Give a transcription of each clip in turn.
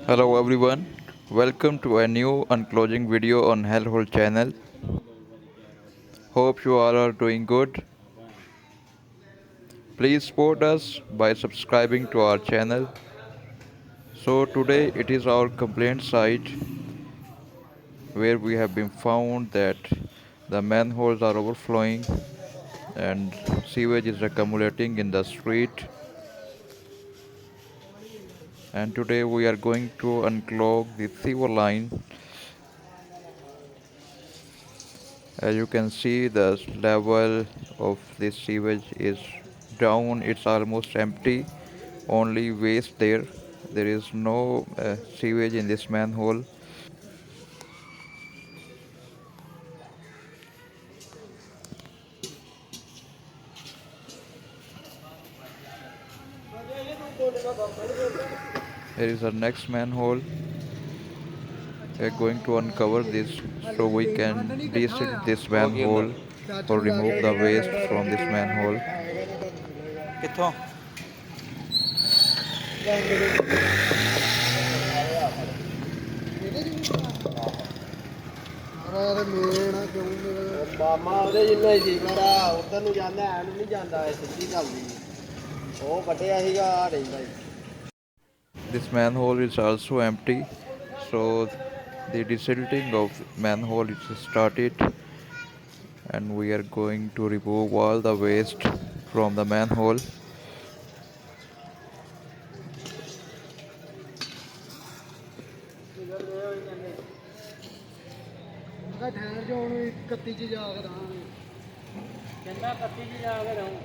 Hello everyone, welcome to a new unclogging video on Hellhole channel. Hope you all are doing good. Please support us by subscribing to our channel. So today it is our complaint site where we have been found that the manholes are overflowing and sewage is accumulating in the street. And today we are going to unclog the sewer line. As you can see, the level of this sewage is down, it's almost empty, only waste there. There is no sewage in this manhole. Here is our next manhole. We are going to uncover this so we can deseal this manhole or remove the waste from this manhole. ਕਿੱਥੋਂ ਮਾਮਾ ਉਹਦੇ ਜਿੰਨਾ ਹੀ ਸੀ ਮੇਰਾ ਉਧਰ ਨੂੰ ਜਾਂਦਾ ਐ ਨੂੰ ਨਹੀਂ ਜਾਂਦਾ ਇਹ ਸਿੱਧੀ ਗੱਲ ਦੀ ਉਹ ਕੱਟਿਆ ਸੀਗਾ ਆ ਰਹਿੰਦਾ ਸੀ This manhole is also empty, so the desilting of manhole is started, and we are going to remove all the waste from the manhole. ਠਹਿਰ ਜਾ ਹੁਣ 31 ਚ ਜਾ ਕੇ ਰਹਾਂਗੇ ਕਹਿੰਦਾ 31 ਚ ਜਾ ਕੇ ਰਹੂੰ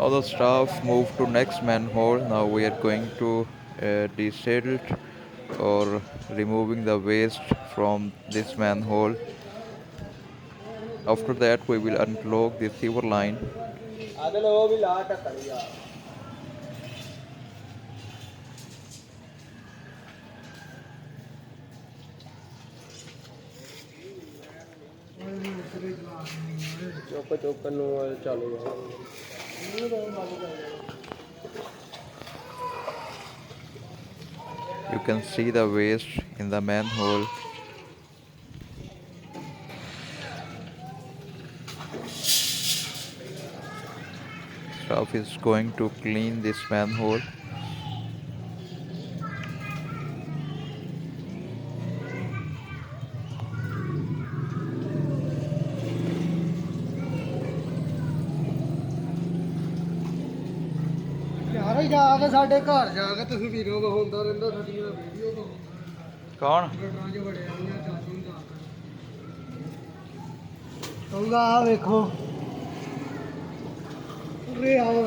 Now the staff moved to next manhole. Now we are going to desil or removing the waste from this manhole. After that we will unclog the sewer line. ਅਗਲ ਉਹ ਵੀ ਲਾ ਟੱਕਰ ਜਾ ਚੁੱਕ ਨੂੰ ਚਾਲੂ You can see the waste in the manhole. Staff is going to clean this manhole. ਯਾਰ ਜਾ ਕੇ ਸਾਡੇ ਘਰ ਜਾ ਕੇ ਤੁਸੀਂ ਵੀਡੀਓ ਵਿਖਾਉਂਦਾ ਰਹਿੰਦਾ ਸਾਡੀਆਂ ਵੀਡੀਓ ਤੋਂ ਕੌਣ ਟਰਾਂ 'ਚ ਵੜਿਆ ਹੋਈਆਂ ਚਾਚੂ ਨੂੰ ਦੱਸ ਕਹੂੰਗਾ ਆ ਵੇਖੋ ਉਰੇ ਆਓ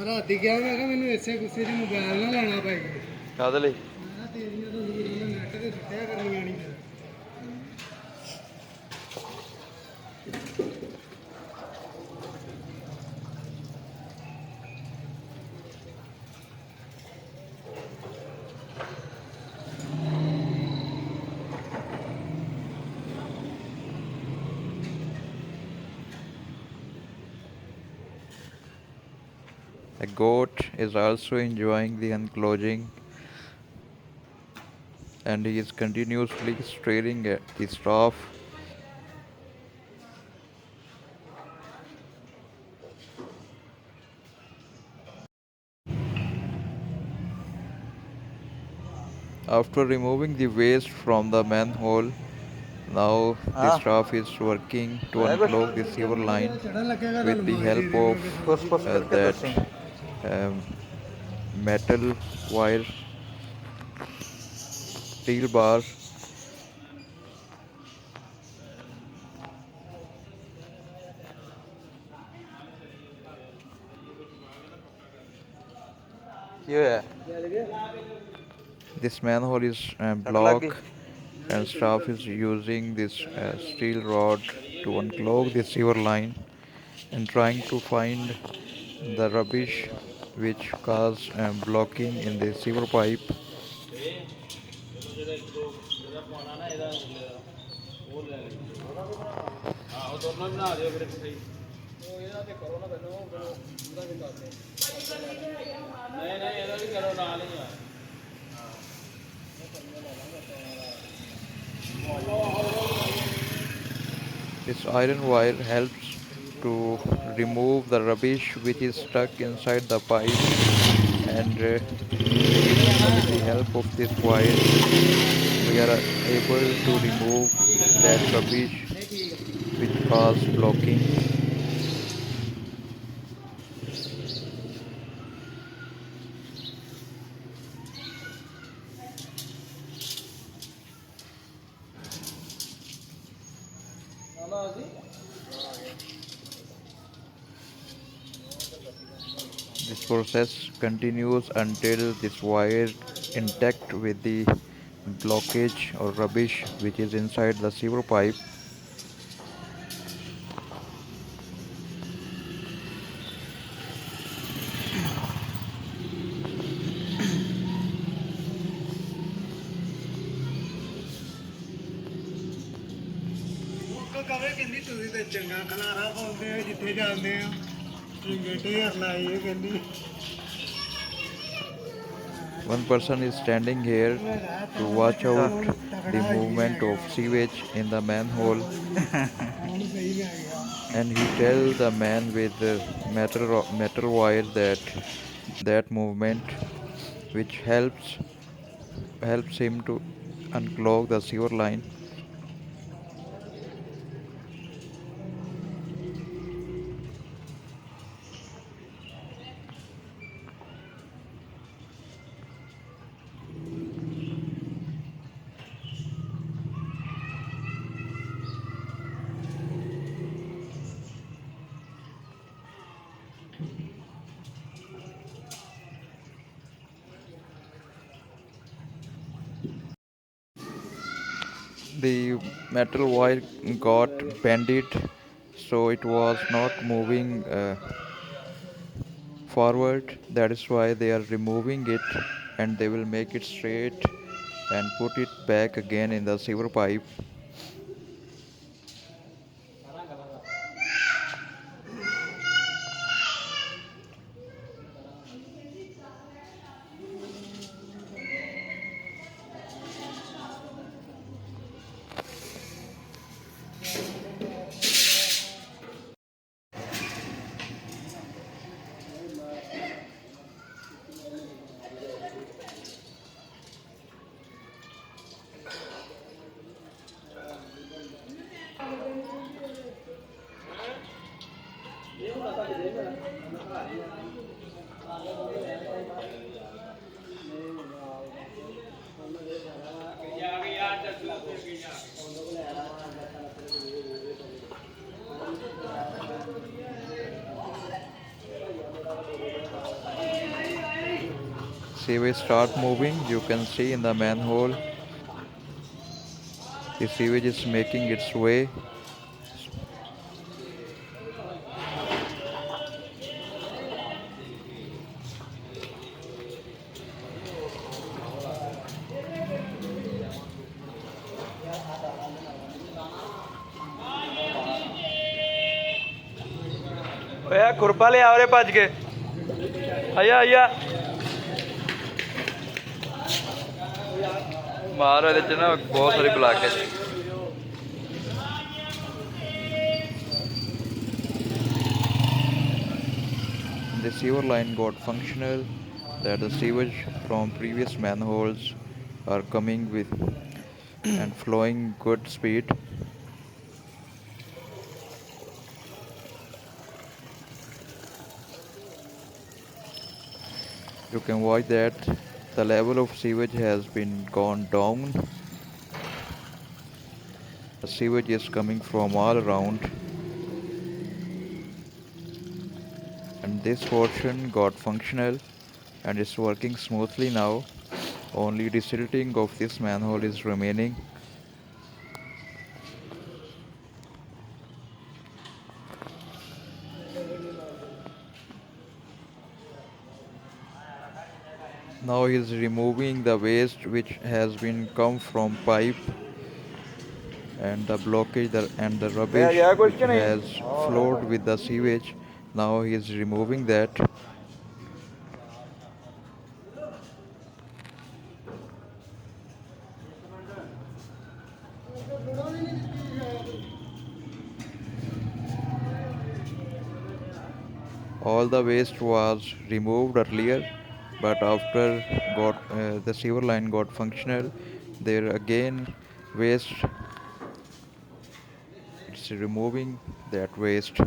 ਰਾਤੀ ਕਿਹਾ ਮੈਂ ਕਿਹਾ ਮੈਨੂੰ ਇਸੇ ਗੁੱਸੇ 'ਚ ਮੋਬਾਈਲ ਨਾ ਲੈਣਾ ਪੈ ਗਿਆ ਕਾਹਦੇ ਲਈ ਮੈਂ ਕਿਹਾ ਤੇਰੀਆਂ ਤਾਂ ਵੀਡੀਓ ਨੈਟ ਤੇ ਸੁੱਟਿਆ ਕਰਨੀਆਂ ਨਹੀਂ A goat is also enjoying the unclogging, and he is continuously staring at the staff. After removing the waste from the manhole, now the हाँ staff is working to है कुछ unclog the sewer line with the help of push push करके that दसें um, metal wire steel bar. क्यों है This manhole is सट लग गई blocked, and staff is using this steel rod to unclog the sewer line and trying to find the rubbish which cause blocking in the sewer pipe. This iron wire helps to remove the rubbish which is stuck inside the pipe, and with the help of this wire we are able to remove that rubbish which cause blocking. This process continues until this wire intact with the blockage or rubbish which is inside the sewer pipe. ਕਵੇ ਕਹਿੰਦੀ ਤੁਸੀਂ ਤੇ ਚੰਗਾ ਖਲਾਰਾ ਪਾਉਂਦੇ ਹੋ ਜਿੱਥੇ ਜਾਂਦੇ ਹੋ ਚੰਗੇ ਢੇਰ ਲਾਏ ਕਹਿੰਦੀ One person is standing here to watch out the movement of sewage in the manhole, ਹੁਣ ਸਹੀ ਲੈ ਗਿਆ and he tells the man with the metal wire that movement which helps him to unclog the sewer line. The metal wire got bended, so it was not moving forward. That is why they are removing it, and they will make it straight and put it back again in the sewer pipe. Sewage start moving. You can see in the manhole the sewage is making its way. ओए खुरपा ले आओ रे भज के आया आया मारो ਇਹਦੇ ਚ ਨਾ ਬਹੁਤ ਸਾਰੀ ਬਲਾਕ ਹੈ The sewer line got functional, that the sewage from previous manholes are coming with and flowing good speed. You can watch that the level of sewage has been gone down. The sewage is coming from all around, and this portion got functional and is working smoothly now. Only desilting of this manhole is remaining. Now he is removing the waste which has been come from pipe and the blockage and the ਮੈਂ rubbish ਗਿਆ ਕੁਛ which ਕਿ ਨਹੀਂ has flowed with the sewage. Now he is removing that. All the waste was removed earlier, but after the sewer line got functional, there again waste. It's removing that waste.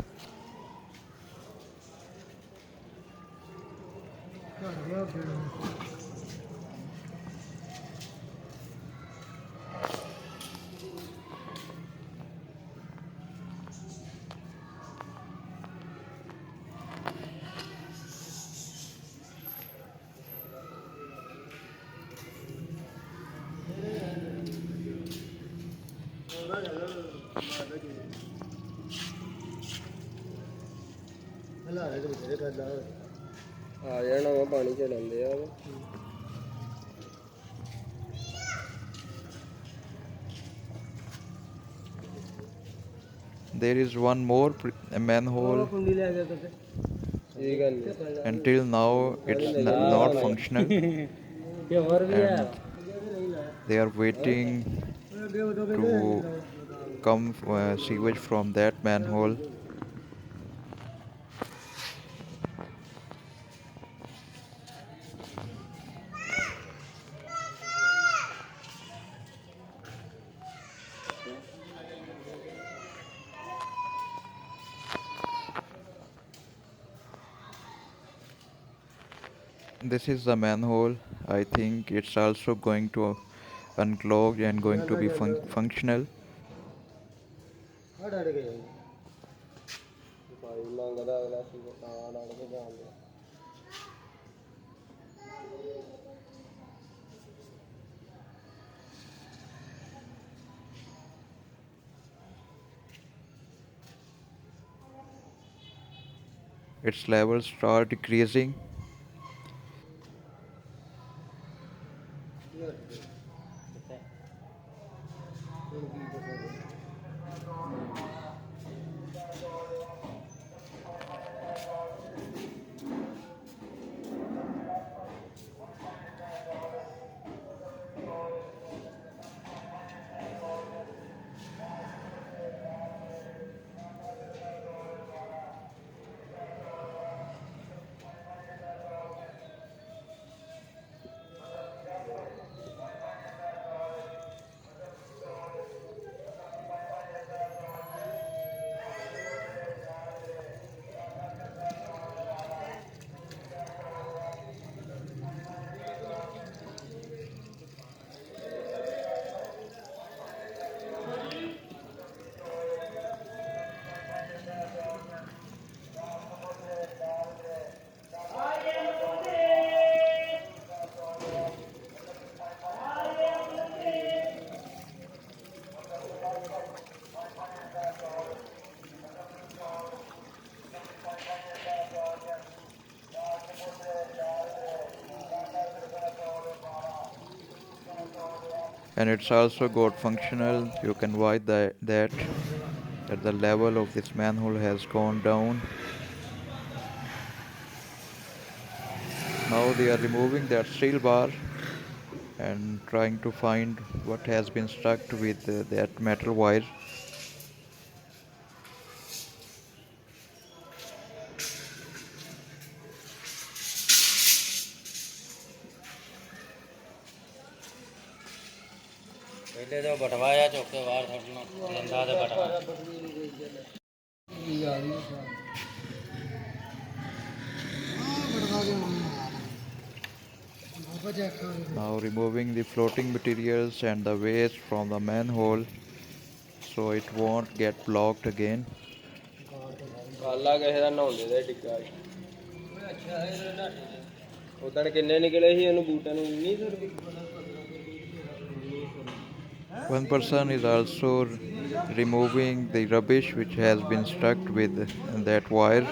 ਆ ਜਾਣਾ ਵਾ ਪਾਣੀ ਚ ਲੈਂਦੇ ਆ There is one more manhole. ਕੁੰਡੀ ਲੈ ਗਿਆ ਤੇ ਇਹ ਗੱਲ Until now, it's not functional, ਕਿ ਹੋਰ ਵੀ ਆ and they are waiting to come sewage from that manhole. This is the manhole. I think it's also going to unclog and going to be functional. ਹੜ ਗਏ ਭਾਈ ਮੰਗਦਾ ਅਗਲਾ ਸੀ ਤਾਂ ਲੜ ਕੇ ਜਾਂਦੇ Its levels start decreasing. And it's also got functional. You can watch that the level of this manhole has gone down. Now they are removing that steel bar and trying to find what has been stuck with that metal wire. ਪਹਿਲੇ ਤਾਂ ਬਟਵਾ ਆ ਚੁੱਕ ਕੇ ਬਾਹਰ ਛੱਡਣਾ ਦੰਦਾ ਤੇ ਬਟਵਾ Now removing the floating materials and the waste from the manhole so it won't get blocked again. ਕਾਲਾ ਕਿਸੇ ਦਾ ਨਹਾਉਂਦੇ ਦਾ ਡਿੱਗਾ ਉਦਣ ਕਿੰਨੇ ਨਿਕਲੇ ਸੀ ਇਹਨੂੰ ਬੂਟਾਂ ਨੂੰ 1900 One person is also removing the rubbish which has been stuck with that wire.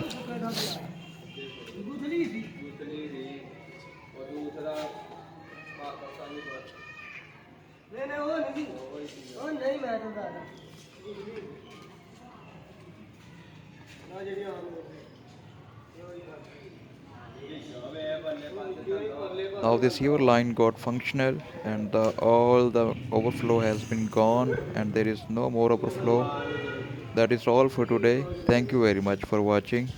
Now the sewer line got functional and all the overflow has been gone and there is no more overflow. That is all for today. Thank you very much for watching.